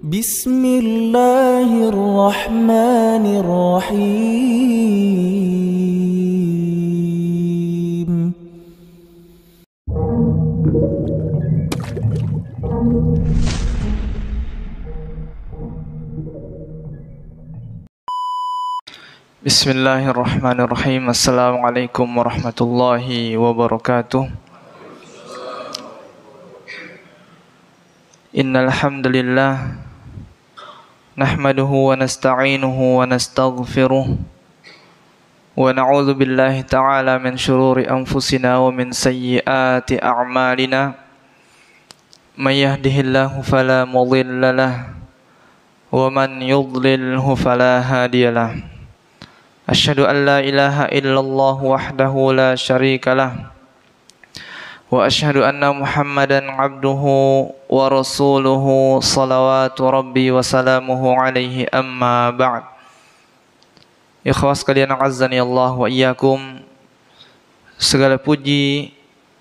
Bismillahirrahmanirrahim. Bismillahirrahmanirrahim. Assalamualaikum warahmatullahi wabarakatuh. Innal hamdalillah nahmaduhu wa nasta'inuhu wa nastaghfiruh wa na'udzu billahi ta'ala min shururi anfusina wa min sayyiati a'malina. May yahdihillahu fala mudilla lahu wa man yudlilhu fala hadiyalah. Asyhadu an la ilaha illallah wahdahu la syarika lah wa asyhadu anna Muhammadan abduhu wa rasuluhu salawatu rabbi wa salamuhu alaihi amma ba'd. Ikhwas sekalian azzani Allah wa iyyakum. Segala puji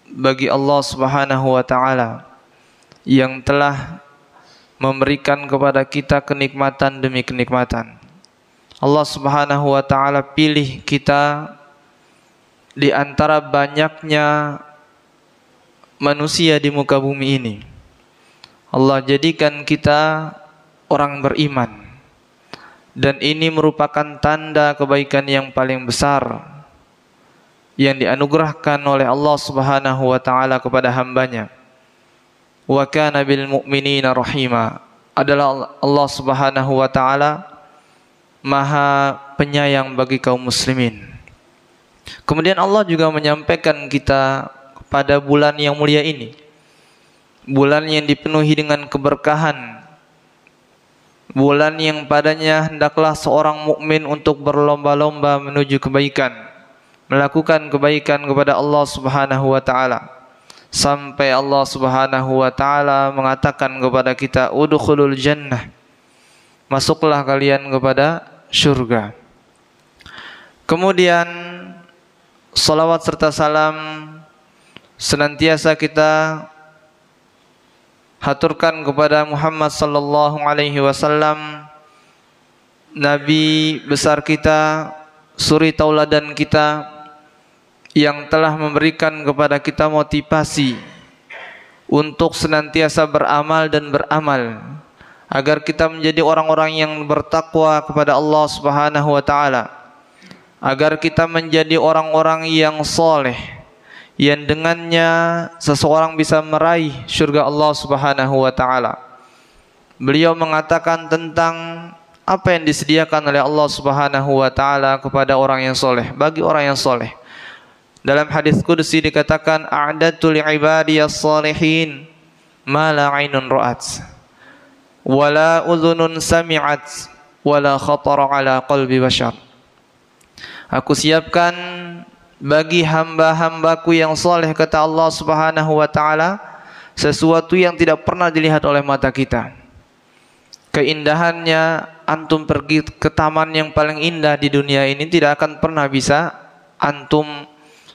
bagi Allah Subhanahu wa taala yang telah memberikan kepada kita kenikmatan demi kenikmatan. Allah Subhanahu wa taala pilih kita di antara banyaknya manusia di muka bumi ini. Allah jadikan kita orang beriman. Dan ini merupakan tanda kebaikan yang paling besar yang dianugerahkan oleh Allah Subhanahu wa taala kepada hambanya. Wa kana bil mu'minina rahima. Adalah Allah Subhanahu wa taala Maha penyayang bagi kaum muslimin. Kemudian Allah juga menyampaikan kita pada bulan yang mulia ini, bulan yang dipenuhi dengan keberkahan, bulan yang padanya hendaklah seorang mukmin untuk berlomba-lomba menuju kebaikan, melakukan kebaikan kepada Allah Subhanahu wa taala, sampai Allah Subhanahu wa taala mengatakan kepada kita, udkhulul jannah, masuklah kalian kepada surga. Kemudian salawat serta salam senantiasa kita haturkan kepada Muhammad sallallahu alaihi wasallam, nabi besar kita, suri tauladan kita, yang telah memberikan kepada kita motivasi untuk senantiasa beramal dan beramal agar kita menjadi orang-orang yang bertakwa kepada Allah Subhanahu wa taala, agar kita menjadi orang-orang yang soleh, yang dengannya seseorang bisa meraih surga Allah Subhanahu wa taala. Beliau mengatakan tentang apa yang disediakan oleh Allah Subhanahu wa taala kepada orang yang soleh, bagi orang yang soleh. Dalam hadis qudsi dikatakan, a'dadtu li'ibadiyas salihin ma la 'ainun ra'at wala udhunun sami'at wala khatara ala qalbi bashar. Aku siapkan bagi hamba-hambaku yang soleh, kata Allah Subhanahu wa taala, sesuatu yang tidak pernah dilihat oleh mata kita. Keindahannya, antum pergi ke taman yang paling indah di dunia ini tidak akan pernah bisa antum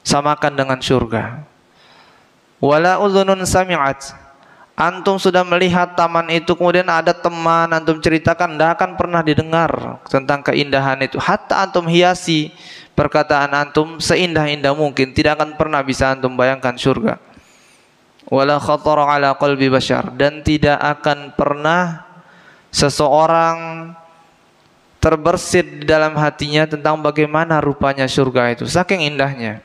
samakan dengan surga. Wala udhunun sami'at, antum sudah melihat taman itu, kemudian ada teman antum ceritakan, tidak akan pernah didengar tentang keindahan itu. Hatta antum hiasi perkataan antum seindah-indah mungkin, tidak akan pernah bisa antum bayangkan surga. Wala khatara ala qalbi bashar, dan tidak akan pernah seseorang terbersit di dalam hatinya tentang bagaimana rupanya surga itu, saking indahnya.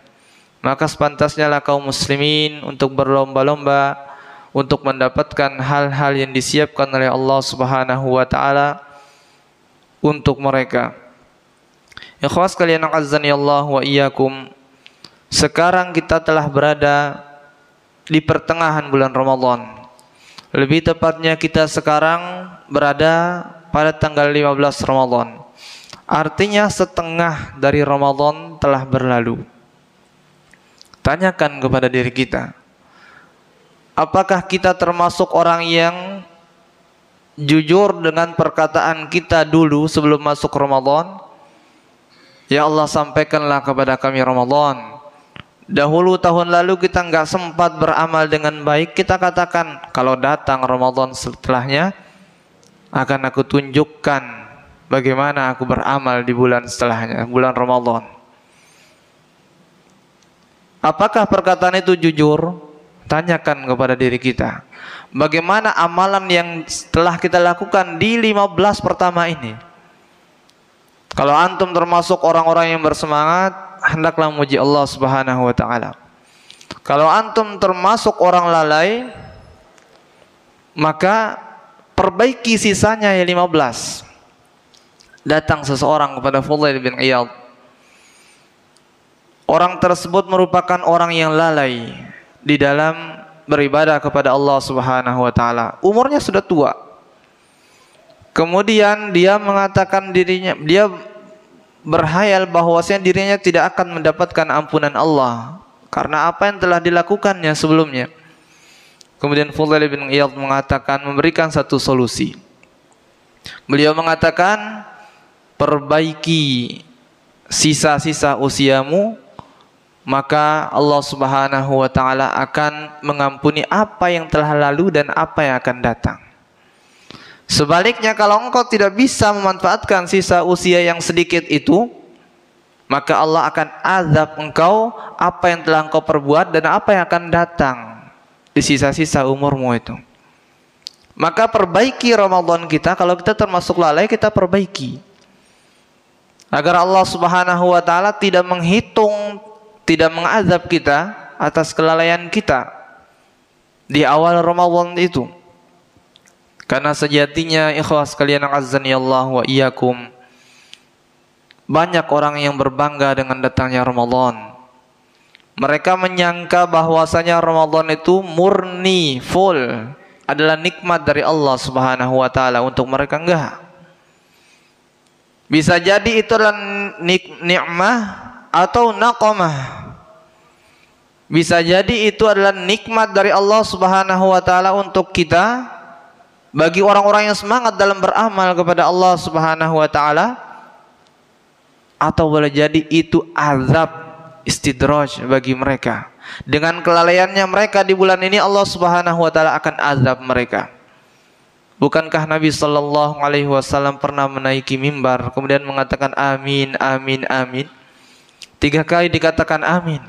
Maka sepantasnya lah kaum muslimin untuk berlomba-lomba untuk mendapatkan hal-hal yang disiapkan oleh Allah Subhanahu wa taala untuk mereka. Ikhwas kalian azzani Allah wa iyyakum. Sekarang kita telah berada di pertengahan bulan Ramadan. Lebih tepatnya kita sekarang berada pada tanggal 15 Ramadan. Artinya setengah dari Ramadan telah berlalu. Tanyakan kepada diri kita, apakah kita termasuk orang yang jujur dengan perkataan kita dulu sebelum masuk Ramadan? Ya Allah, sampaikanlah kepada kami Ramadan. Dahulu tahun lalu kita nggak sempat beramal dengan baik, kita katakan kalau datang Ramadan setelahnya akan aku tunjukkan bagaimana aku beramal di bulan setelahnya, bulan Ramadan. Apakah perkataan itu jujur? Tanyakan kepada diri kita. Bagaimana amalan yang telah kita lakukan di 15 pertama ini? Kalau antum termasuk orang-orang yang bersemangat, hendaklah memuji Allah Subhanahu wa taala. Kalau antum termasuk orang lalai, maka perbaiki sisanya ya 15. Datang seseorang kepada Fudail bin Iyad. Orang tersebut merupakan orang yang lalai di dalam beribadah kepada Allah Subhanahu wa taala. Umurnya sudah tua. Kemudian dia mengatakan dirinya, dia berhayal bahwasanya dirinya tidak akan mendapatkan ampunan Allah karena apa yang telah dilakukannya sebelumnya. Kemudian Fudail bin Iyad mengatakan, memberikan satu solusi. Beliau mengatakan, perbaiki sisa-sisa usiamu, maka Allah Subhanahu wa taala akan mengampuni apa yang telah lalu dan apa yang akan datang. Sebaliknya, kalau engkau tidak bisa memanfaatkan sisa usia yang sedikit itu, maka Allah akan azab engkau apa yang telah engkau perbuat dan apa yang akan datang di sisa-sisa umurmu itu. Maka perbaiki Ramadan kita. Kalau kita termasuk lalai, kita perbaiki agar Allah Subhanahu wa taala tidak menghitung, tidak mengazab kita atas kelalaian kita di awal Ramadan itu. Karena sejatinya ikhwas sekalian azani Allah wa iyyakum, banyak orang yang berbangga dengan datangnya Ramadan. Mereka menyangka bahwasanya Ramadan itu murni, full, adalah nikmat dari Allah Subhanahu wa taala untuk mereka. Enggak. Bisa jadi itu adalah nikmah atau naqamah. Bisa jadi itu adalah nikmat dari Allah Subhanahu wa taala untuk kita, bagi orang-orang yang semangat dalam beramal kepada Allah Subhanahu wa taala, atau boleh jadi itu azab istidraj bagi mereka. Dengan kelalaiannya mereka di bulan ini, Allah Subhanahu wa taala akan azab mereka. Bukankah Nabi sallallahu alaihi wasallam pernah menaiki mimbar kemudian mengatakan amin, amin, amin? 3 kali dikatakan amin.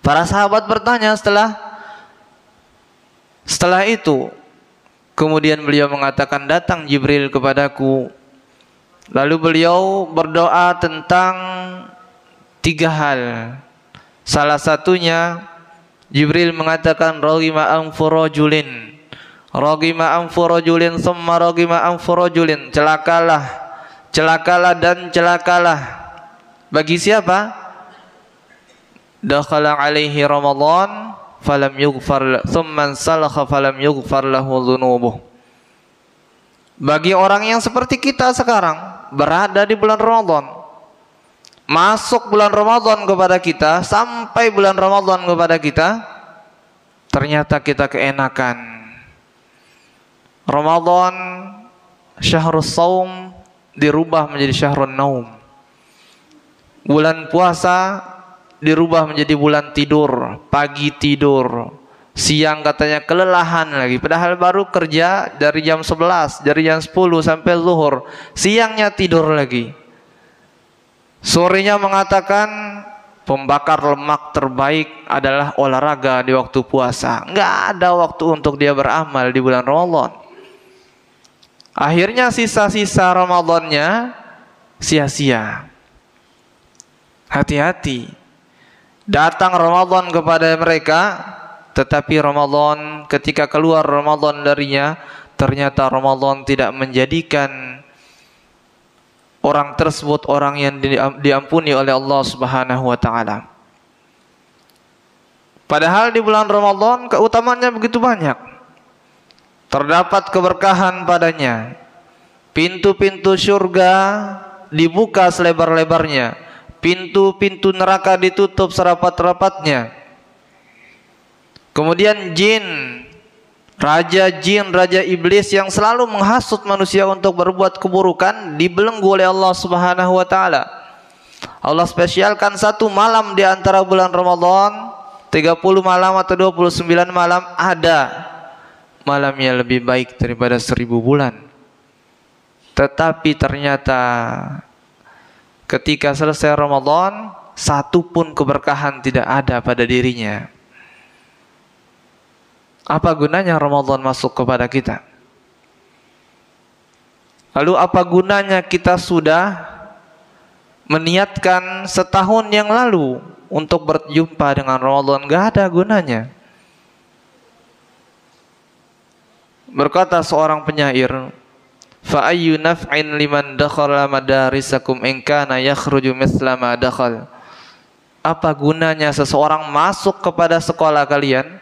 Para sahabat bertanya setelah itu, kemudian beliau mengatakan, datang Jibril kepadaku. Lalu beliau berdoa tentang 3 hal. Salah satunya Jibril mengatakan, raghima anfu rajulin, raghima anfu rajulin, summa raghima anfu rajulin. Celakalah, celakalah dan celakalah. Bagi siapa? Dakhala alaihi Ramadan falam yughfar, thumma salakha falam yughfar lahu dhunubuh. Bagi orang yang seperti kita sekarang, berada di bulan Ramadan, masuk bulan Ramadan kepada kita, sampai bulan Ramadan kepada kita, ternyata kita keenakan. Ramadan, syahrus saum, dirubah menjadi syahrun naum. Bulan puasa dirubah menjadi bulan tidur, pagi tidur, siang katanya kelelahan lagi, padahal baru kerja dari jam 11, dari jam 10 sampai zuhur, siangnya tidur lagi. Sorenya mengatakan pembakar lemak terbaik adalah olahraga di waktu puasa. Nggak ada waktu untuk dia beramal di bulan Ramadan. Akhirnya sisa-sisa Ramadannya sia-sia. Hati-hati. Datang Ramadan kepada mereka, tetapi Ramadan, ketika keluar Ramadan darinya, ternyata Ramadan tidak menjadikan orang tersebut orang yang diampuni oleh Allah Subhanahu wa taala. Padahal di bulan Ramadan keutamaannya begitu banyak. Terdapat keberkahan padanya. Pintu-pintu surga dibuka selebar-lebarnya. Pintu-pintu neraka ditutup serapat-rapatnya. Kemudian jin, raja iblis yang selalu menghasut manusia untuk berbuat keburukan, dibelenggu oleh Allah Subhanahu wa taala. Allah spesialkan 1 malam di antara bulan Ramadan, 30 malam atau 29 malam, ada malamnya lebih baik daripada 1000 bulan. Tetapi ternyata ketika selesai Ramadan, satu pun keberkahan tidak ada pada dirinya. Apa gunanya Ramadan masuk kepada kita? Lalu apa gunanya kita sudah meniatkan setahun yang lalu untuk berjumpa dengan Ramadan? Gak ada gunanya. Berkata seorang penyair, fa ayyu naf'in liman dakhala madarisakum in kana yakhruju mithla ma dakhal. Apa gunanya seseorang masuk kepada sekolah kalian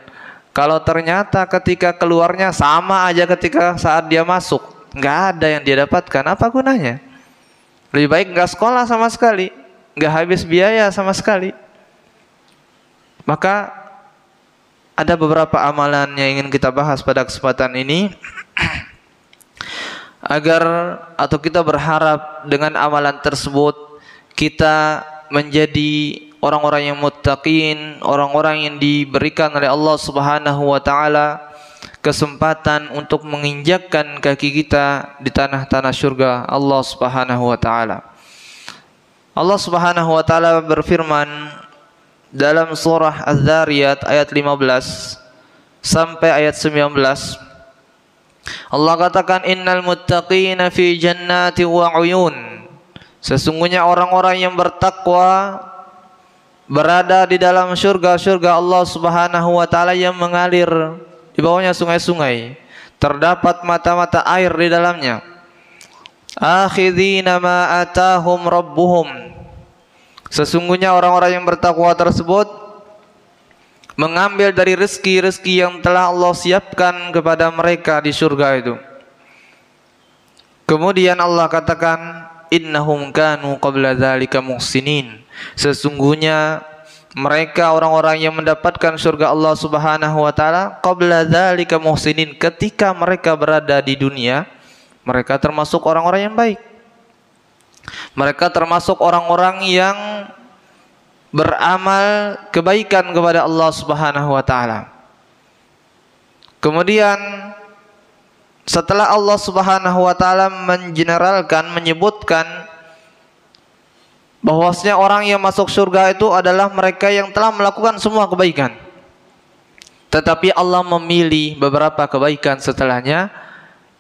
kalau ternyata ketika keluarnya sama aja ketika saat dia masuk? Nggak ada yang dia dapatkan. Apa gunanya? Lebih baik nggak sekolah sama sekali, nggak habis biaya sama sekali. Maka ada beberapa amalan yang ingin kita bahas pada kesempatan ini agar atau kita berharap dengan amalan tersebut kita menjadi orang-orang yang muttaqin, orang-orang yang diberikan oleh Allah Subhanahu wa taala kesempatan untuk menginjakkan kaki kita di tanah-tanah surga Allah Subhanahu wa taala. Allah Subhanahu wa taala berfirman dalam surah Az-Zariyat ayat 15 sampai ayat 19. Allah katakan, innal muttaqina fi jannati wa uyun. Sesungguhnya orang-orang yang bertakwa berada di dalam surga-surga Allah Subhanahu wa taala yang mengalir di bawahnya sungai-sungai, terdapat mata-mata air di dalamnya. Akhidhina ma atahum rabbuhum. Sesungguhnya orang-orang yang bertakwa tersebut mengambil dari rezeki-rezeki yang telah Allah siapkan kepada mereka di surga itu. Kemudian Allah katakan, innahum kanu qabla dzalika muhsinin. Sesungguhnya mereka orang-orang yang mendapatkan surga Allah Subhanahu wa taala qabla dzalika muhsinin, ketika mereka berada di dunia, mereka termasuk orang-orang yang baik. Mereka termasuk orang-orang yang beramal kebaikan kepada Allah Subhanahu wa taala. Kemudian setelah Allah Subhanahu wa taala mengeneralkan, menyebutkan bahwasanya orang yang masuk surga itu adalah mereka yang telah melakukan semua kebaikan, tetapi Allah memilih beberapa kebaikan setelahnya.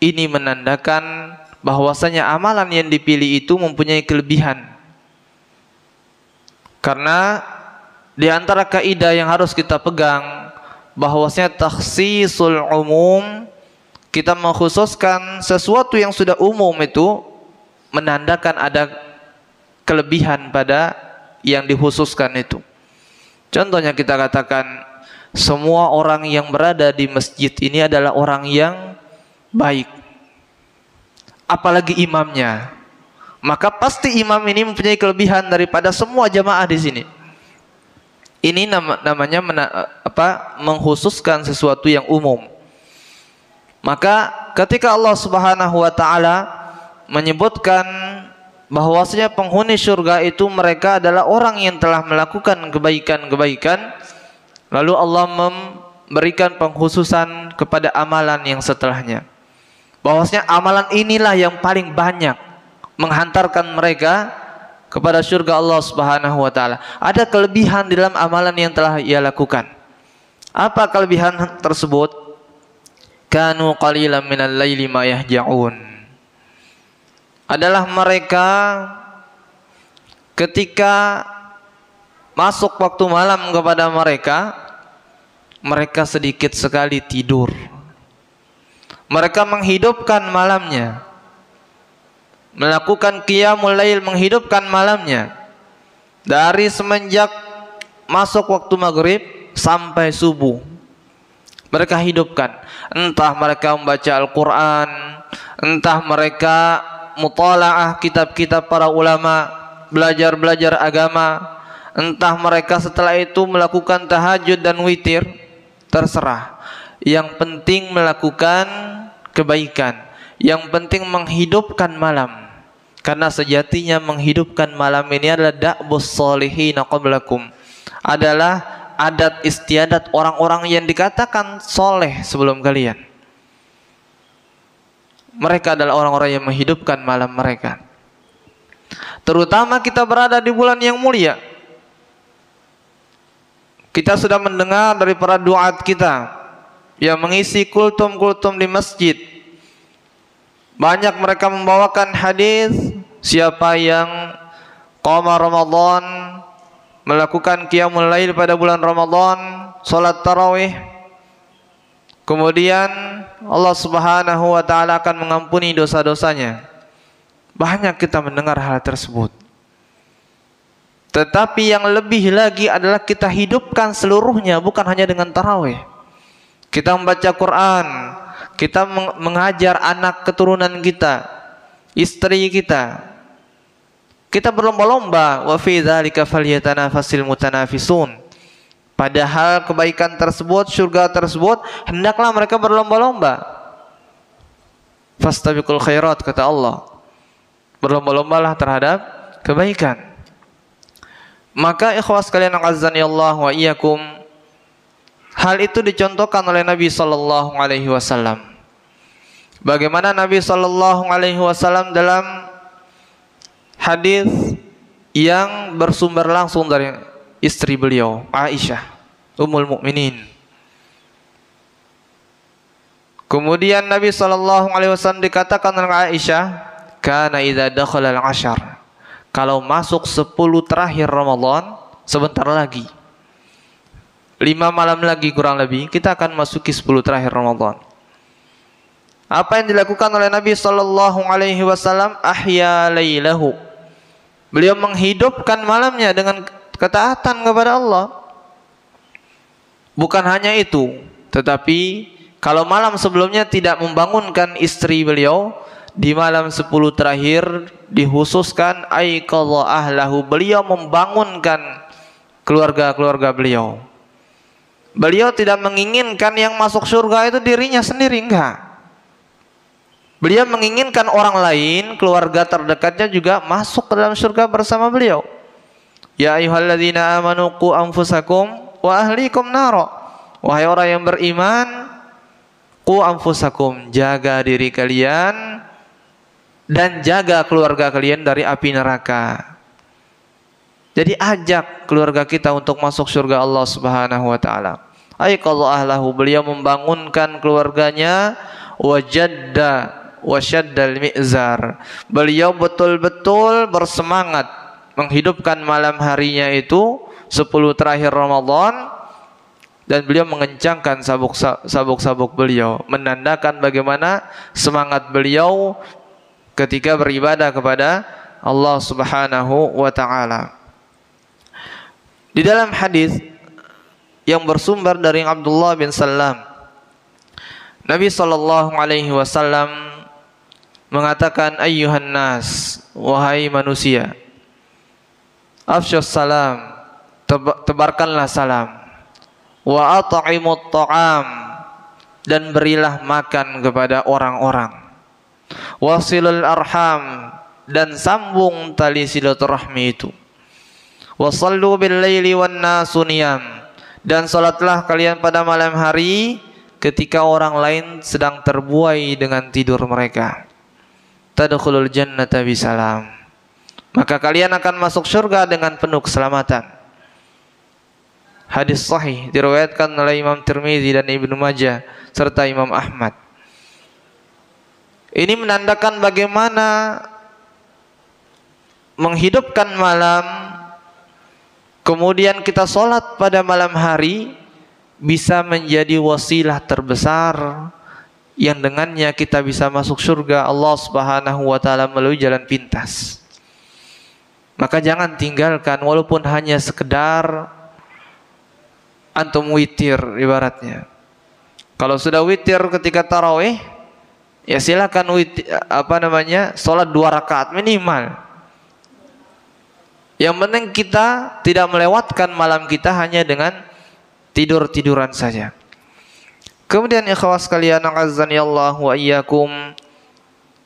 Ini menandakan bahwasanya amalan yang dipilih itu mempunyai kelebihan. Karena di antara kaidah yang harus kita pegang bahwasanya takhsisul umum, kita mengkhususkan sesuatu yang sudah umum itu menandakan ada kelebihan pada yang dikhususkan itu. Contohnya kita katakan semua orang yang berada di masjid ini adalah orang yang baik, apalagi imamnya, maka pasti imam ini mempunyai kelebihan daripada semua jamaah di sini. Ini namanya mengkhususkan sesuatu yang umum. Maka ketika Allah Subhanahu wa taala menyebutkan bahwasanya penghuni surga itu mereka adalah orang yang telah melakukan kebaikan-kebaikan, lalu Allah memberikan pengkhususan kepada amalan yang setelahnya. Bahwasanya amalan inilah yang paling banyak menghantarkan mereka kepada surga Allah Subhanahu wa taala. Ada kelebihan di dalam amalan yang telah ia lakukan. Apa kelebihan tersebut? Kanu qalilan minal laili ma yahja'un. Adalah mereka ketika masuk waktu malam kepada mereka sedikit sekali tidur. Mereka menghidupkan malamnya, melakukan qiyamul lail, menghidupkan malamnya dari semenjak masuk waktu maghrib sampai subuh. Mereka hidupkan, entah mereka membaca Al-Quran, entah mereka mutalaah kitab-kitab para ulama, belajar agama, entah mereka setelah itu melakukan tahajud dan witir, terserah. Yang penting melakukan kebaikan, yang penting menghidupkan malam. Karena sejatinya menghidupkan malam ini adalah da'bus solihina qablakum, adalah adat istiadat orang-orang yang dikatakan soleh sebelum kalian. Mereka adalah orang-orang yang menghidupkan malam mereka. Terutama kita berada di bulan yang mulia. Kita sudah mendengar dari para duat kita yang mengisi kultum-kultum di masjid. Banyak mereka membawakan hadis, siapa yang qama Ramadan, melakukan qiyamul lail pada bulan Ramadan, salat tarawih, kemudian Allah Subhanahu wa taala akan mengampuni dosa-dosanya. Banyak kita mendengar hal tersebut. Tetapi yang lebih lagi adalah kita hidupkan seluruhnya, bukan hanya dengan tarawih. Kita membaca Quran, kita mengajar anak keturunan kita, istri kita. Kita berlomba-lomba, wa fi dzalika falyatanafasil mutanafisun. Padahal kebaikan tersebut, surga tersebut, hendaklah mereka berlomba-lomba. Fastabiqul khairat, kata Allah. Berlomba-lombalah terhadap kebaikan. Maka ikhwas sekalian azani Allah wa iyyakum, hal itu dicontohkan oleh Nabi sallallahu alaihi wasallam. Bagaimana Nabi sallallahu alaihi wasallam dalam hadis yang bersumber langsung dari istri beliau, Aisyah, Ummul Mukminin. Kemudian Nabi sallallahu alaihi wasallam dikatakan oleh Aisyah, kana idza dakhala al-'ashar, kalau masuk 10 terakhir Ramadan, sebentar lagi, 5 malam lagi kurang lebih, kita akan masuki 10 terakhir Ramadan. Apa yang dilakukan oleh Nabi sallallahu alaihi wasallam? Ahya lailahu, beliau menghidupkan malamnya dengan ketaatan kepada Allah. Bukan hanya itu, tetapi kalau malam sebelumnya tidak membangunkan istri beliau, di malam 10 terakhir dikhususkan aiqadha ahlahu, beliau membangunkan keluarga-keluarga beliau. Beliau tidak menginginkan yang masuk surga itu dirinya sendiri, enggak. Beliau menginginkan orang lain, keluarga terdekatnya juga masuk ke dalam surga bersama beliau. Ya ayyuhalladzina amanu qu anfusakum wa ahlikum nara. Wahai orang yang beriman, qu anfusakum, jaga diri kalian dan jaga keluarga kalian dari api neraka. Jadi ajak keluarga kita untuk masuk surga Allah Subhanahu wa taala. Aiqadha ahlahu, beliau membangunkan keluarganya, wajadda wasyaddal mi'zar. Beliau betul-betul bersemangat menghidupkan malam harinya itu 10 terakhir Ramadan, dan beliau mengencangkan sabuk-sabuk beliau, menandakan bagaimana semangat beliau ketika beribadah kepada Allah Subhanahu wa taala. Di dalam hadis yang bersumber dari Abdullah bin Salam, Nabi sallallahu alaihi wasallam mengatakan, ayyuhan nas, wahai manusia, afsyus salam, tebarkanlah salam, wa at'imut ta'am, dan berilah makan kepada orang-orang, wasilul arham, dan sambung tali silaturahmi itu, wasallu bil laili wan nasu niyam, dan salatlah kalian pada malam hari ketika orang lain sedang terbuai dengan tidur mereka. Tadkhulul jannata bisalam, maka kalian akan masuk surga dengan penuh keselamatan. Hadis sahih diriwayatkan oleh Imam Tirmizi dan Ibnu Majah serta Imam Ahmad. Ini menandakan bagaimana menghidupkan malam, kemudian kita sholat pada malam hari, bisa menjadi wasilah terbesar yang dengannya kita bisa masuk surga Allah Subhanahu wa taala melalui jalan pintas. Maka jangan tinggalkan, walaupun hanya sekedar antum witir ibaratnya. Kalau sudah witir ketika tarawih, ya silakan witir, sholat 2 rakaat minimal. Yang penting kita tidak melewatkan malam kita hanya dengan tidur-tiduran saja. Kemudian ikhwas sekalian azani Allah wa iyyakum,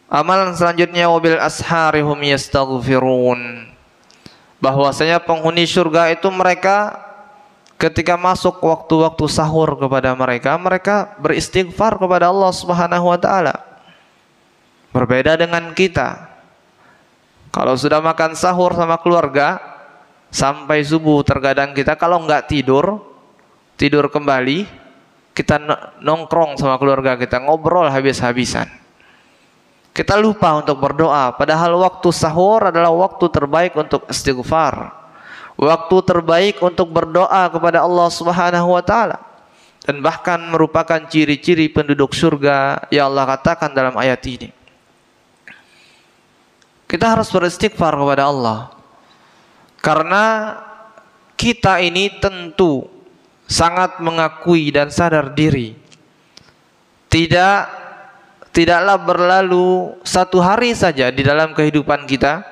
amalan selanjutnya wabil asharihum yastaghfirun, bahwasanya penghuni surga itu mereka ketika masuk waktu-waktu sahur kepada mereka, mereka beristighfar kepada Allah Subhanahu wa taala. Berbeda dengan kita. Kalau sudah makan sahur sama keluarga sampai subuh, terkadang kita kalau nggak tidur kembali, kita nongkrong sama keluarga kita, ngobrol habis-habisan. Kita lupa untuk berdoa, padahal waktu sahur adalah waktu terbaik untuk istighfar, waktu terbaik untuk berdoa kepada Allah Subhanahu wa taala, dan bahkan merupakan ciri-ciri penduduk surga yang Allah katakan dalam ayat ini. Kita harus beristighfar kepada Allah, karena kita ini tentu sangat mengakui dan sadar diri tidaklah berlalu satu hari saja di dalam kehidupan kita,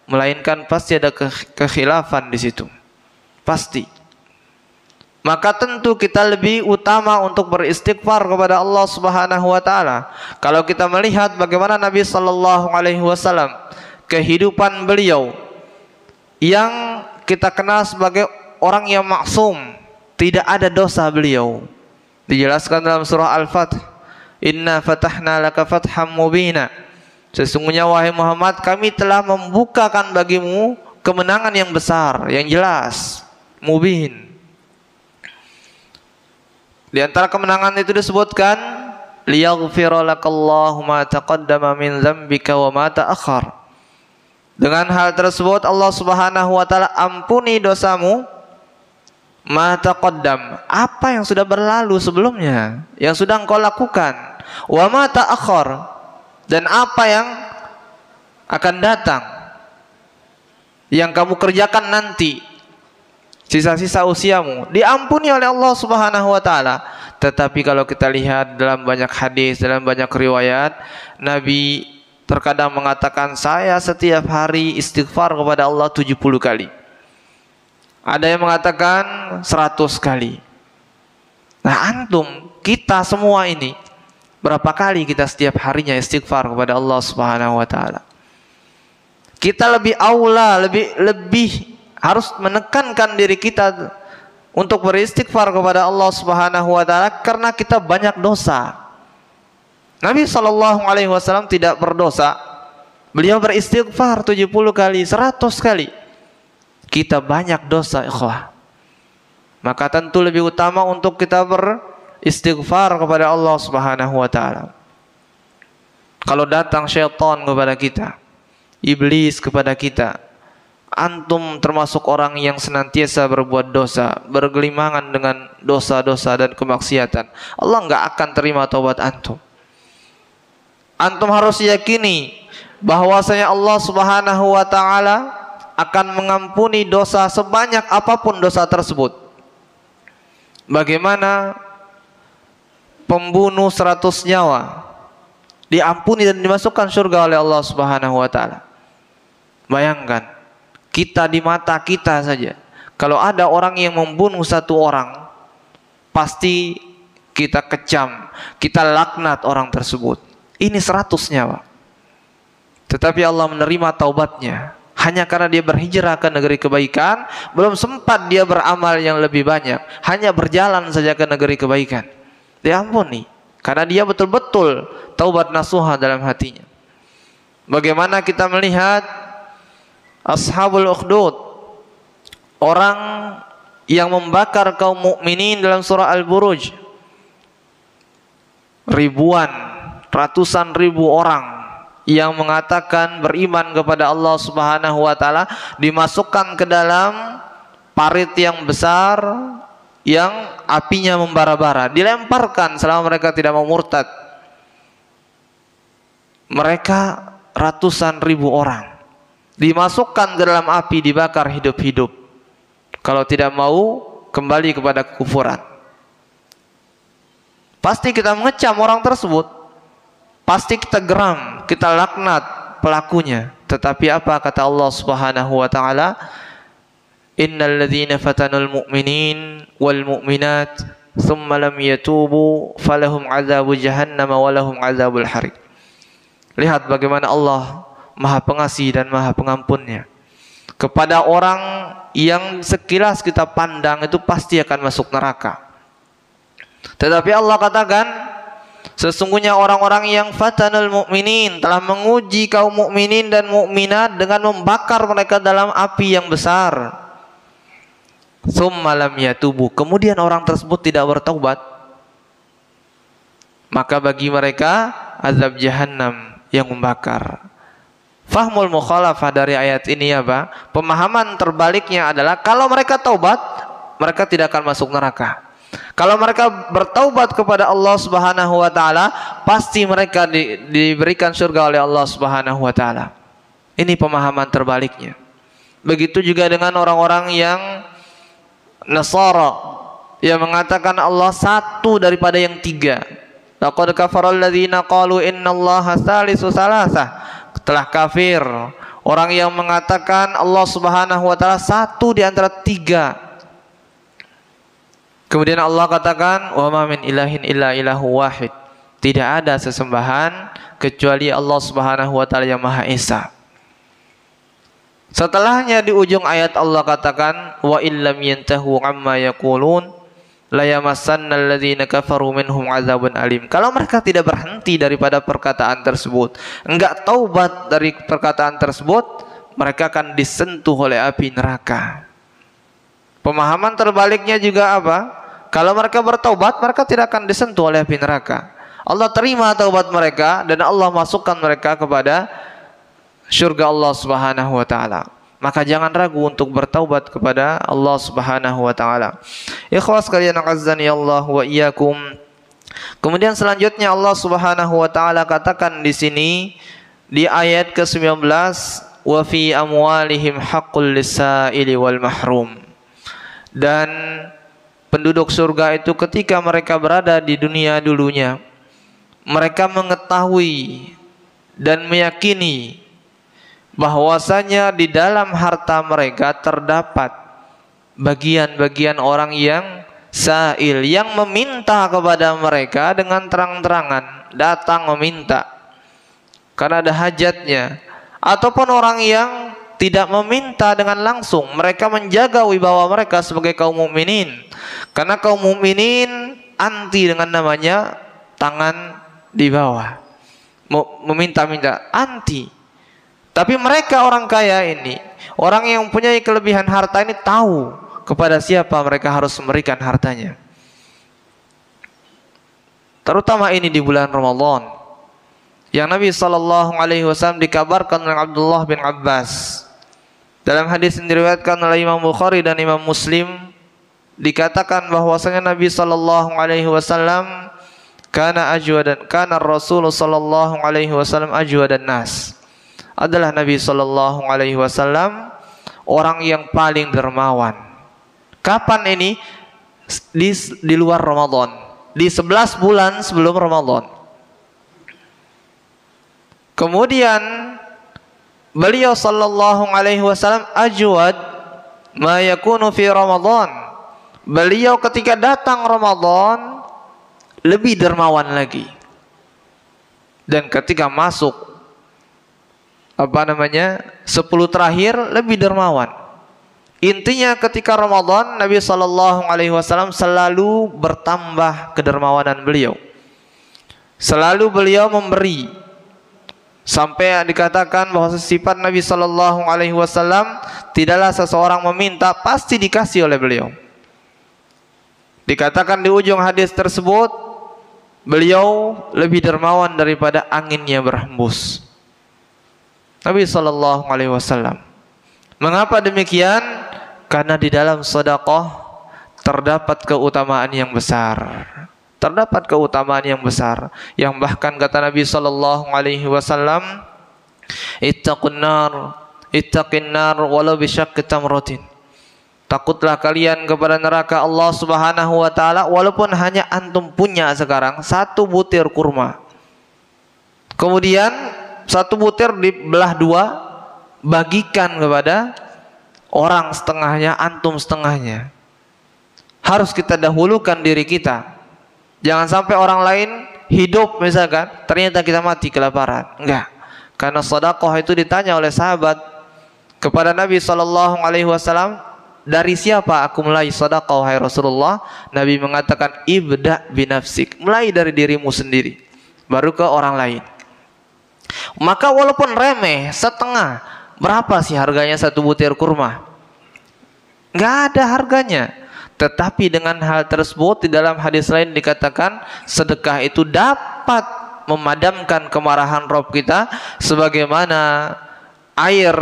melainkan pasti ada kekhilafan di situ, pasti. Maka tentu kita lebih utama untuk beristighfar kepada Allah Subhanahu wa taala. Kalau kita melihat bagaimana Nabi sallallahu alaihi wasallam, kehidupan beliau yang kita kenal sebagai orang yang maksum, tidak ada dosa beliau. Dijelaskan dalam surah Al-Fath, Inna fatahna laka fatham mubina. Sesungguhnya wahai Muhammad, kami telah membukakan bagimu kemenangan yang besar, yang jelas, mubin. Di antara kemenangan itu disebutkan, liyaghfira lakallahu ma taqaddama min dzambika wa ma ta'akhkhar. Dengan hal tersebut Allah Subhanahu wa taala ampuni dosamu, ma taqaddam, apa yang sudah berlalu sebelumnya, yang sudah engkau lakukan, wa ma ta'akhkhar, dan apa yang akan datang, yang kamu kerjakan nanti, sisa-sisa usiamu, diampuni oleh Allah Subhanahu wa taala. Tetapi kalau kita lihat dalam banyak hadis, dalam banyak riwayat, Nabi terkadang mengatakan, saya setiap hari istighfar kepada Allah 70 kali. Ada yang mengatakan 100 kali. Nah, antum, kita semua ini, berapa kali kita setiap harinya istighfar kepada Allah Subhanahu wa taala? Kita lebih aula, lebih harus menekankan diri kita untuk beristighfar kepada Allah Subhanahu wa taala, karena kita banyak dosa. Nabi sallallahu alaihi wasallam tidak berdosa. Beliau beristighfar 70 kali, 100 kali. Kita banyak dosa, ikhwah. Maka tentu lebih utama untuk kita beristighfar kepada Allah Subhanahu wa taala. Kalau datang syaitan kepada kita, iblis kepada kita, antum termasuk orang yang senantiasa berbuat dosa, bergelimangan dengan dosa-dosa dan kemaksiatan, Allah enggak akan terima taubat antum. Antum harus yakini bahwasanya Allah Subhanahu wa taala akan mengampuni dosa sebanyak apapun dosa tersebut. Bagaimana pembunuh 100 nyawa diampuni dan dimasukkan surga oleh Allah Subhanahu wa taala. Bayangkan, kita di mata kita saja, kalau ada orang yang membunuh satu orang, pasti kita kecam, kita laknat orang tersebut. Ini 100 nyawa. Tetapi Allah menerima taubatnya hanya karena dia berhijrah ke negeri kebaikan, belum sempat dia beramal yang lebih banyak, hanya berjalan saja ke negeri kebaikan, diampuni karena dia betul-betul taubat nasuha dalam hatinya. Bagaimana kita melihat Ashabul Ukhdud, orang yang membakar kaum mukminin dalam surah Al-Buruj, ratusan ribu orang yang mengatakan beriman kepada Allah Subhanahu wa taala dimasukkan ke dalam parit yang besar yang apinya membara-bara, dilemparkan selama mereka tidak mau murtad. Mereka ratusan ribu orang dimasukkan ke dalam api, dibakar hidup-hidup kalau tidak mau kembali kepada kekufuran. Pasti kita mengecam orang tersebut, pasti kita geram, kita laknat pelakunya. Tetapi apa kata Allah Subhanahu wa taala? Innal ladzina fatanul mu'minin wal mu'minat tsumma lam yatubu falahum adzabu jahannam wa lahum adzabul hariq. Lihat bagaimana Allah Maha Pengasih dan Maha Pengampunnya kepada orang yang sekilas kita pandang itu pasti akan masuk neraka. Tetapi Allah katakan, Sesungguhnya orang-orang yang fatanul mu'minin telah menguji kaum mukminin dan mukminat dengan membakar mereka dalam api yang besar. Tsumma lam yatubu, kemudian orang tersebut tidak bertaubat, maka bagi mereka azab jahannam yang membakar. Fahmul mukhalafah dari ayat ini apa? Pemahaman terbaliknya adalah kalau mereka taubat, mereka tidak akan masuk neraka. Kalau mereka bertaubat kepada Allah Subhanahu wa taala, pasti mereka diberikan surga oleh Allah Subhanahu wa taala. Ini pemahaman terbaliknya. Begitu juga dengan orang-orang yang Nasara yang mengatakan Allah satu daripada yang tiga. Laqad kafaral ladzina qalu innallaha tsalitsu tsalatsah. Telah kafir orang yang mengatakan Allah Subhanahu wa taala satu di antara tiga. Kemudian Allah katakan, wa ma min ilahin illa ilahu wahid. Tidak ada sesembahan kecuali Allah Subhanahu wa taala yang Maha Esa. Setelahnya di ujung ayat Allah katakan, wa illam yantahu amma yaqulun la yamassanna alladzina kafaru minhum azabun alim. Kalau mereka tidak berhenti daripada perkataan tersebut, enggak taubat dari perkataan tersebut, mereka akan disentuh oleh api neraka. Pemahaman terbaliknya juga apa? Kalau mereka bertaubat, mereka tidak akan disentuh oleh api neraka. Allah terima taubat mereka dan Allah masukkan mereka kepada surga Allah Subhanahu wa taala. Maka jangan ragu untuk bertaubat kepada Allah Subhanahu wa taala. Ikhwas sekalian, azzani Allah wa iyyakum. Kemudian selanjutnya Allah Subhanahu wa taala katakan di sini di ayat ke-19, wa fi amwalihim haqqul lis-sa'ili wal mahrum. Dan penduduk surga itu ketika mereka berada di dunia dulunya, mereka mengetahui dan meyakini bahwasanya di dalam harta mereka terdapat bagian-bagian orang yang sa'il, yang meminta kepada mereka dengan terang-terangan, datang meminta karena ada hajatnya, ataupun orang yang tidak meminta dengan langsung, mereka menjaga wibawa mereka sebagai kaum mukminin. Karena kaum mukminin anti dengan namanya tangan di bawah, meminta-minta, anti. Tapi mereka orang kaya ini, orang yang mempunyai kelebihan harta ini tahu kepada siapa mereka harus memberikan hartanya. Terutama ini di bulan Ramadan, yang Nabi SAW dikabarkan oleh Abdullah bin Abbas dalam hadis yang diriwayatkan oleh Imam Bukhari dan Imam Muslim, dikatakan bahwasanya Nabi SAW kana Rasul sallallahu alaihi wasallam ajwadan nas. Adalah Nabi SAW orang yang paling dermawan. Kapan ini? Di luar Ramadan, di 11 bulan sebelum Ramadan. Kemudian beliau sallallahu alaihi wasallam ajwad ma yakunu fi Ramadan. Beliau ketika datang Ramadan lebih dermawan lagi. Dan ketika masuk 10 terakhir lebih dermawan. Intinya ketika Ramadan Nabi sallallahu alaihi wasallam selalu bertambah kedermawanan beliau. Selalu beliau memberi. Sampai dikatakan bahwa sifat Nabi sallallahu alaihi wasallam tidaklah seseorang meminta pasti dikasih oleh beliau. Dikatakan di ujung hadis tersebut, beliau lebih dermawan daripada anginnya berhembus. Nabi sallallahu alaihi wasallam. Mengapa demikian? Karena di dalam sedekah terdapat keutamaan yang besar. Terdapat keutamaan yang besar, yang bahkan kata Nabi sallallahu alaihi wasallam, ittaqin nar walau bisyaqqi tamratin. Takutlah kalian kepada neraka Allah Subhanahu wa taala walaupun hanya antum punya sekarang 1 butir kurma. Kemudian 1 butir dibelah 2, bagikan kepada orang setengahnya, antum setengahnya. Harus kita dahulukan diri kita. Jangan sampai orang lain hidup misalkan, ternyata kita mati kelaparan. Enggak. Karena sedekah itu ditanya oleh sahabat kepada Nabi sallallahu alaihi wasallam, Dari siapa aku mulai sedekah wahai Rasulullah? Nabi mengatakan ibda binafsik, mulai dari dirimu sendiri, baru ke orang lain. Maka walaupun remeh, setengah, berapa sih harganya satu butir kurma? Nggak ada harganya. Tetapi dengan hal tersebut, di dalam hadis lain dikatakan sedekah itu dapat memadamkan kemarahan Rabb kita sebagaimana air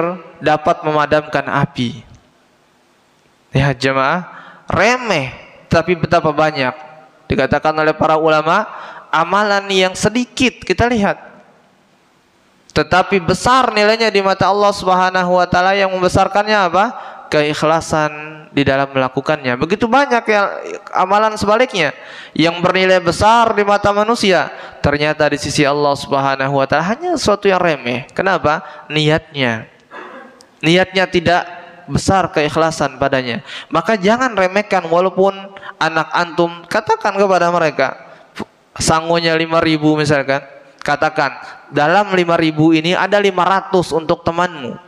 dapat memadamkan api. Ya jemaah, remeh tapi betapa banyak. Dikatakan oleh para ulama, amalan yang sedikit kita lihat, tetapi besar nilainya di mata Allah Subhanahu wa taala. Yang membesarkannya apa? Keikhlasan di dalam melakukannya. Begitu banyak ya amalan sebaliknya yang bernilai besar di mata manusia, ternyata di sisi Allah Subhanahu wa taala hanya sesuatu yang remeh. Kenapa? Niatnya tidak besar keikhlasan padanya. Maka jangan remehkan. Walaupun anak antum, katakan kepada mereka, sangunya 5.000 misalkan, katakan dalam 5.000 ini ada 500 untuk temanmu.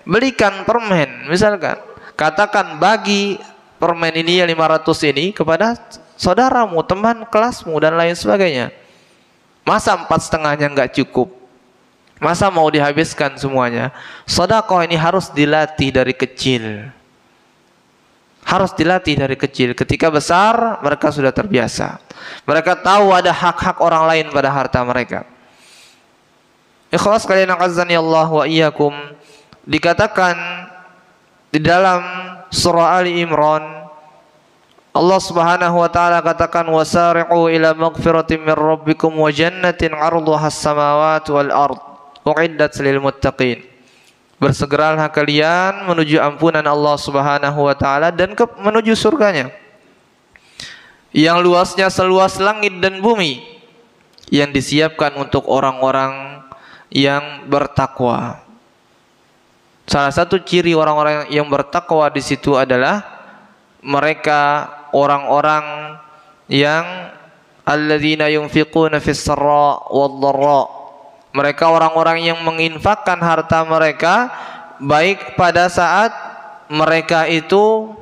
Belikan permen misalkan, katakan bagi permen ini yang 500 ini kepada saudaramu, teman kelasmu dan lain sebagainya. Masa 4,5-nya nggak cukup? Masa mau dihabiskan semuanya? Sedekah ini harus dilatih dari kecil. Harus dilatih dari kecil. Ketika besar, mereka sudah terbiasa. Mereka tahu ada hak-hak orang lain pada harta mereka. Ikhwas kalian azani Allah wa iyyakum, dikatakan di dalam surah Ali Imran, Allah Subhanahu wa taala katakan wasari'u ila maghfiratin min rabbikum wa jannatin 'arduha as-samawati wal ard u'iddat lil muttaqin. Bersegeralah kalian menuju ampunan Allah Subhanahu wa taala dan menuju surganya yang luasnya seluas langit dan bumi, yang disiapkan untuk orang-orang yang bertakwa. Salah satu ciri orang-orang yang bertakwa di situ adalah mereka orang-orang yang alladzina yunfiquna fis sarra wad dharra. Mereka orang-orang yang menginfakkan harta mereka baik pada saat mereka itu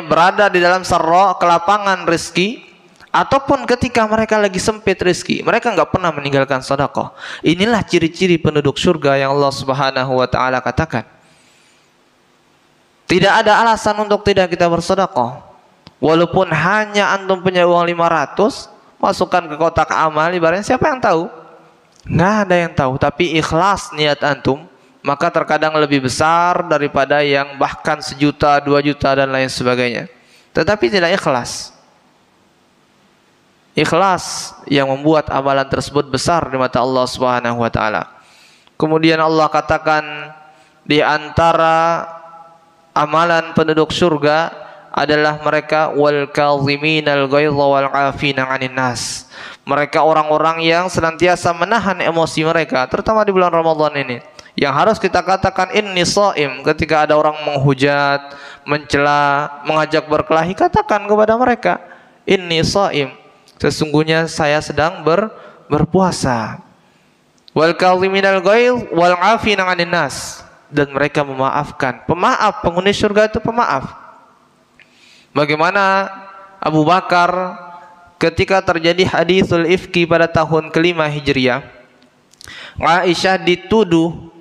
berada di dalam sarra, kelapangan rezeki, ataupun ketika mereka lagi sempit rezeki. Mereka nggak pernah meninggalkan sedekah. Inilah ciri-ciri penduduk surga yang Allah Subhanahu wa taala katakan. Tidak ada alasan untuk tidak kita bersedekah. Walaupun hanya antum punya uang 500, masukkan ke kotak amal, ibaratnya siapa yang tahu? Nggak ada yang tahu. Tapi ikhlas niat antum, maka terkadang lebih besar daripada yang bahkan 1 juta, 2 juta dan lain sebagainya. Tetapi tidak ikhlas. Ikhlas yang membuat amalan tersebut besar di mata Allah Subhanahu wa taala. Kemudian Allah katakan di antara amalan penduduk surga adalah mereka wal kaziminal ghaidha wal 'afina 'anil nas. Mereka orang-orang yang senantiasa menahan emosi mereka, terutama di bulan Ramadan ini. Yang harus kita katakan inni shaim, ketika ada orang menghujat, mencela, mengajak berkelahi, katakan kepada mereka inni shaim, sesungguhnya saya sedang berpuasa. Wal kaziminal ghaidha wal 'afina 'anil nas, dan mereka memaafkan. Pemaaf, penghuni surga itu pemaaf. Bagaimana Abu Bakar ketika terjadi haditsul ifki pada tahun ke-5 Hijriah, Aisyah dituduh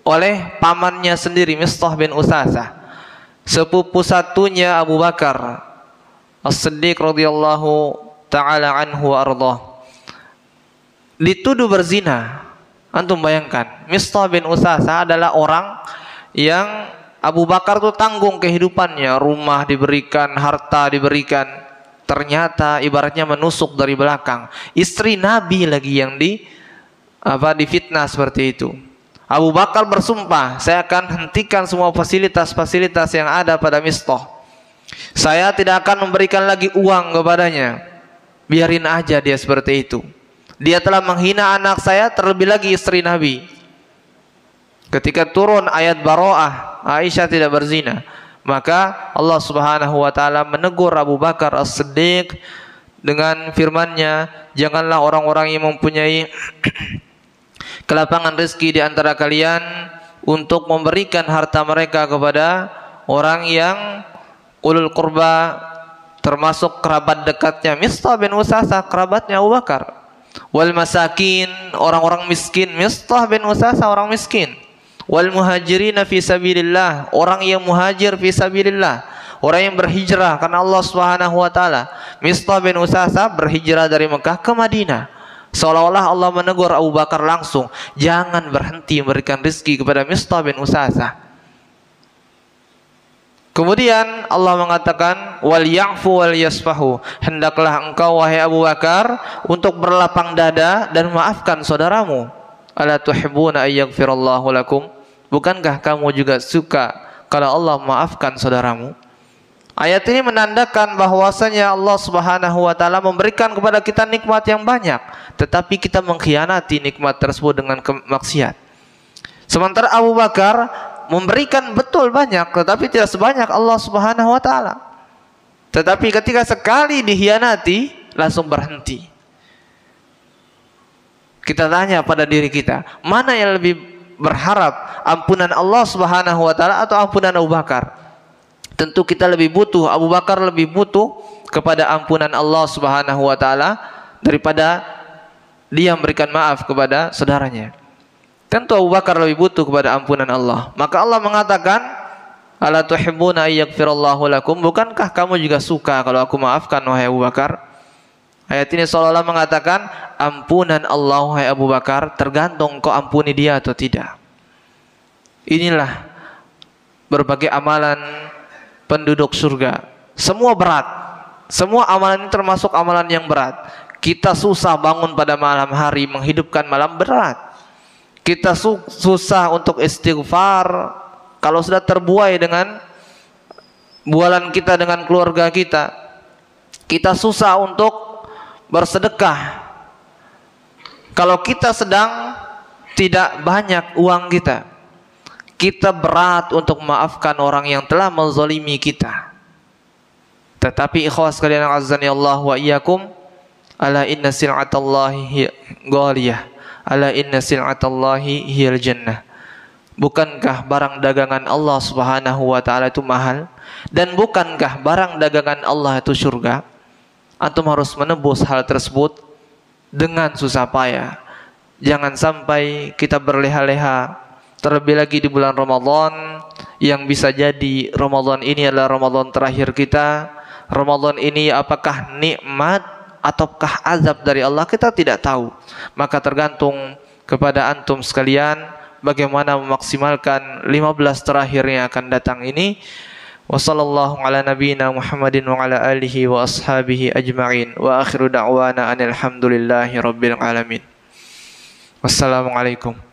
oleh pamannya sendiri, Mistah bin Usasah, sepupu satunya Abu Bakar As-Siddiq radhiyallahu ta'ala anhu wa ardhah, dituduh berzina. Antum bayangkan, Mistah bin Usasah adalah orang yang Abu Bakar tuh tanggung kehidupannya, rumah diberikan, harta diberikan. Ternyata ibaratnya menusuk dari belakang. Istri Nabi lagi yang difitnah seperti itu. Abu Bakar bersumpah, saya akan hentikan semua fasilitas-fasilitas yang ada pada Mistah. Saya tidak akan memberikan lagi uang kepadanya. Biarin aja dia seperti itu. Dia telah menghina anak saya, terlebih lagi istri Nabi. Ketika turun ayat Bara'ah, Aisyah tidak berzina, maka Allah Subhanahu wa taala menegur Abu Bakar As-Siddiq dengan firman-Nya, janganlah orang-orang yang mempunyai kelapangan rezeki di antara kalian untuk memberikan harta mereka kepada orang yang ulul qurba, termasuk kerabat dekatnya Mistah bin Usasah, kerabatnya Abu Bakar. Wal masakin, orang-orang miskin, Mistah bin Usasah orang miskin. Wal muhajirina fi sabilillah, orang yang muhajir fi sabilillah, orang yang berhijrah karena Allah Subhanahu wa taala. Mistah bin Usasah berhijrah dari Mekah ke Madinah. Seolah-olah Allah menegur Abu Bakar langsung, jangan berhenti memberikan rezeki kepada Mistah bin Usasah. Kemudian Allah mengatakan, wal ya'fu wal yasfahu, hendaklah engkau wahai Abu Bakar untuk berlapang dada dan maafkan saudaramu. Ala tuhibbuna ayyaghfirallahu lakum, bukankah kamu juga suka kalau Allah maafkan saudaramu? Ayat ini menandakan bahwasanya Allah Subhanahu wa taala memberikan kepada kita nikmat yang banyak, tetapi kita mengkhianati nikmat tersebut dengan maksiat. Sementara Abu Bakar memberikan betul banyak, tetapi tidak sebanyak Allah Subhanahu wa taala. Tetapi ketika sekali dikhianati, langsung berhenti. Kita tanya pada diri kita, mana yang lebih berharap, ampunan Allah Subhanahu wa taala atau ampunan Abu Bakar? Tentu kita lebih butuh, Abu Bakar lebih butuh kepada ampunan Allah Subhanahu wa taala daripada dia memberikan maaf kepada saudaranya. Tentu Abu Bakar lebih butuh kepada ampunan Allah. Maka Allah mengatakan, ala tuhibbuna ayyaghfirallahu lakum, bukankah kamu juga suka kalau aku maafkan wahai Abu Bakar? Ayat ini seolah-olah mengatakan, ampunan Allah wahai Abu Bakar tergantung kau ampuni dia atau tidak. Inilah berbagai amalan penduduk surga. Semua berat. Semua amalan ini termasuk amalan yang berat. Kita susah bangun pada malam hari, menghidupkan malam berat. Kita susah untuk istighfar kalau sudah terbuai dengan bualan kita dengan keluarga kita. Kita susah untuk bersedekah kalau kita sedang tidak banyak uang kita. Kita berat untuk memaafkan orang yang telah menzalimi kita. Tetapi ikhwas sekalian azani Allah wa iyyakum, ala inna sil'atallahi ghaliyah, ala inna sil'atallahi hiyal jannah. Bukankah barang dagangan Allah Subhanahu wa taala itu mahal, dan bukankah barang dagangan Allah itu surga? Antum harus menebus hal tersebut dengan susah payah. Jangan sampai kita berleha-leha, terlebih lagi di bulan Ramadan, yang bisa jadi Ramadan ini adalah Ramadan terakhir kita. Ramadan ini apakah nikmat ataukah azab dari Allah, kita tidak tahu. Maka tergantung kepada antum sekalian bagaimana memaksimalkan 15 terakhir yang akan datang ini. Wassallallahu ala nabiyyina Muhammadin wa ala alihi wa ashabihi ajma'in. Wa akhiru da'wana anil hamdulillahi rabbil alamin. Wassalamualaikum.